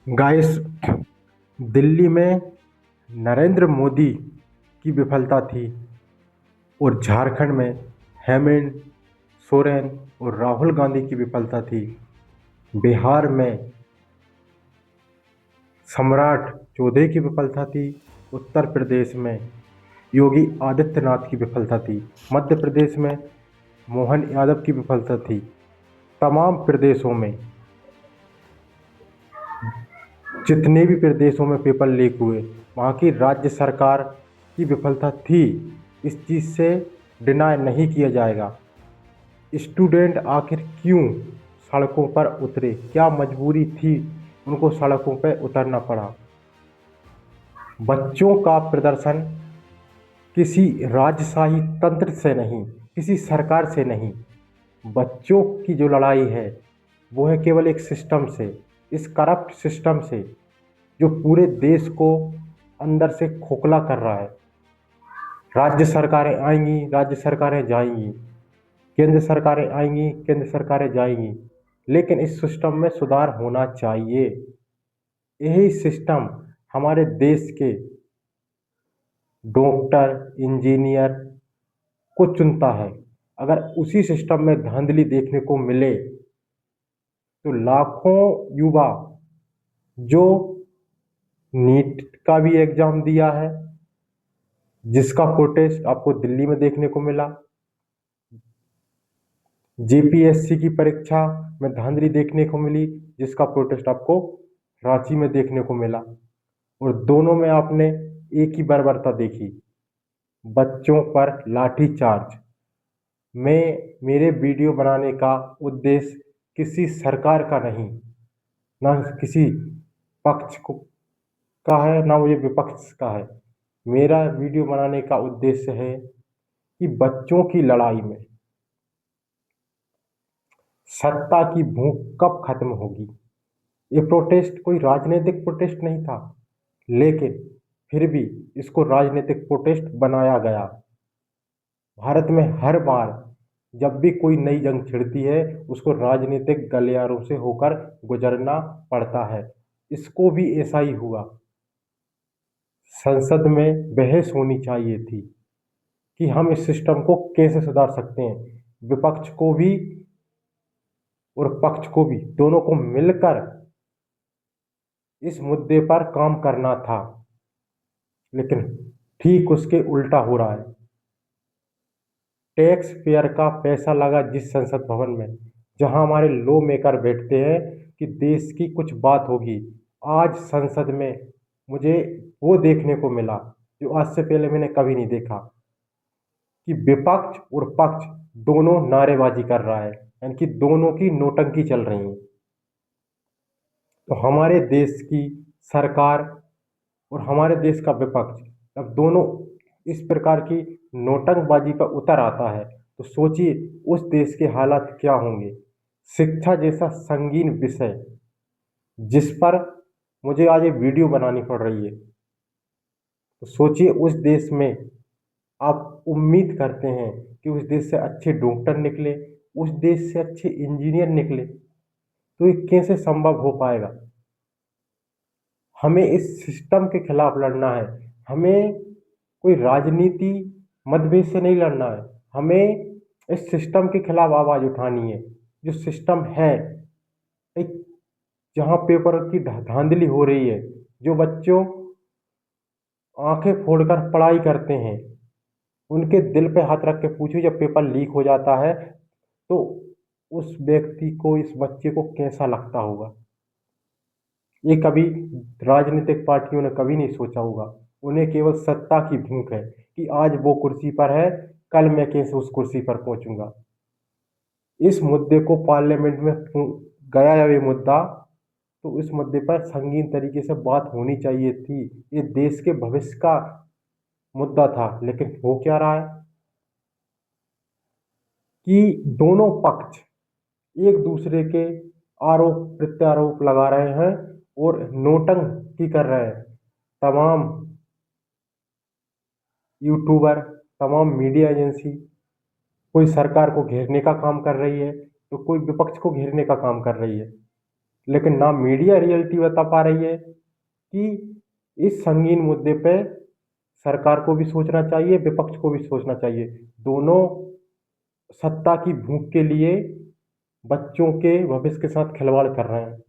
Guys, Delhi में नरेंद्र मोदी की विफलता थी और झारखंड में हेमंत सोरेन और राहुल गांधी की विफलता थी। बिहार में सम्राट चौधरी की विफलता थी। उत्तर प्रदेश में योगी आदित्यनाथ की विफलता थी। मध्य प्रदेश में मोहन यादव की विफलता थी। तमाम प्रदेशों में, जितने भी प्रदेशों में पेपर लीक हुए, वहाँ की राज्य सरकार की विफलता थी। इस चीज़ से डिनाय नहीं किया जाएगा। स्टूडेंट आखिर क्यों सड़कों पर उतरे? क्या मजबूरी थी उनको सड़कों पर उतरना पड़ा? बच्चों का प्रदर्शन किसी राजशाही तंत्र से नहीं, किसी सरकार से नहीं, बच्चों की जो लड़ाई है वो है केवल एक सिस्टम से, इस करप्ट सिस्टम से जो पूरे देश को अंदर से खोखला कर रहा है। राज्य सरकारें आएंगी, राज्य सरकारें जाएंगी, केंद्र सरकारें आएंगी, केंद्र सरकारें जाएंगी, लेकिन इस सिस्टम में सुधार होना चाहिए। यही सिस्टम हमारे देश के डॉक्टर, इंजीनियर को चुनता है। अगर उसी सिस्टम में धांधली देखने को मिले तो लाखों युवा जो नीट का भी एग्जाम दिया है, जिसका प्रोटेस्ट आपको दिल्ली में देखने को मिला, जेपीएससी की परीक्षा में धांधली देखने को मिली, जिसका प्रोटेस्ट आपको रांची में देखने को मिला, और दोनों में आपने एक ही बर्बरता देखी, बच्चों पर लाठीचार्ज। मैं मेरे वीडियो बनाने का उद्देश्य किसी सरकार का नहीं, ना किसी पक्ष को का है, ना मुझे विपक्ष का है। मेरा वीडियो बनाने का उद्देश्य है कि बच्चों की लड़ाई में सत्ता की भूख कब खत्म होगी। ये प्रोटेस्ट कोई राजनीतिक प्रोटेस्ट नहीं था, लेकिन फिर भी इसको राजनीतिक प्रोटेस्ट बनाया गया। भारत में हर बार जब भी कोई नई जंग छिड़ती है, उसको राजनीतिक गलियारों से होकर गुजरना पड़ता है। इसको भी ऐसा ही हुआ। संसद में बहस होनी चाहिए थी कि हम इस सिस्टम को कैसे सुधार सकते हैं। विपक्ष को भी और पक्ष को भी, दोनों को मिलकर इस मुद्दे पर काम करना था, लेकिन ठीक उसके उल्टा हो रहा है। टैक्स पेयर का पैसा लगा जिस संसद भवन में, जहां हमारे लॉ मेकर बैठते हैं कि देश की कुछ बात होगी, आज संसद में मुझे वो देखने को मिला जो आज से पहले मैंने कभी नहीं देखा, कि विपक्ष और पक्ष दोनों नारेबाजी कर रहा है, यानी कि दोनों की नोटंकी चल रही है। तो हमारे देश की सरकार और हमारे देश का विपक्ष जब दोनों इस प्रकार की नोटंकबाजी पर उतर आता है, तो सोचिए उस देश के हालात क्या होंगे। शिक्षा जैसा संगीन विषय जिस पर मुझे आज ये वीडियो बनानी पड़ रही है, तो सोचिए उस देश में आप उम्मीद करते हैं कि उस देश से अच्छे डॉक्टर निकले, उस देश से अच्छे इंजीनियर निकले, तो ये कैसे संभव हो पाएगा। हमें इस सिस्टम के खिलाफ लड़ना है। हमें कोई राजनीति मतभेद से नहीं लड़ना है। हमें इस सिस्टम के खिलाफ आवाज उठानी है। जो सिस्टम है, एक जहाँ पेपर की धांधली हो रही है, जो बच्चों आंखें फोड़कर पढ़ाई करते हैं, उनके दिल पे हाथ रख के पूछो जब पेपर लीक हो जाता है तो उस व्यक्ति को, इस बच्चे को कैसा लगता होगा। ये कभी राजनीतिक पार्टियों ने कभी नहीं सोचा होगा। उन्हें केवल सत्ता की भूख है कि आज वो कुर्सी पर है, कल मैं कैसे उस कुर्सी पर पहुंचूंगा। इस मुद्दे को पार्लियामेंट में गया है ये मुद्दा, तो इस मुद्दे पर संगीन तरीके से बात होनी चाहिए थी। ये देश के भविष्य का मुद्दा था, लेकिन हो क्या रहा है कि दोनों पक्ष एक दूसरे के आरोप प्रत्यारोप लगा रहे हैं और नोटंकी कर रहे हैं। तमाम यूट्यूबर, तमाम मीडिया एजेंसी, कोई सरकार को घेरने का काम कर रही है तो कोई विपक्ष को घेरने का काम कर रही है। लेकिन ना मीडिया रियलिटी बता पा रही है कि इस संगीन मुद्दे पे सरकार को भी सोचना चाहिए, विपक्ष को भी सोचना चाहिए। दोनों सत्ता की भूख के लिए बच्चों के भविष्य के साथ खिलवाड़ कर रहे हैं।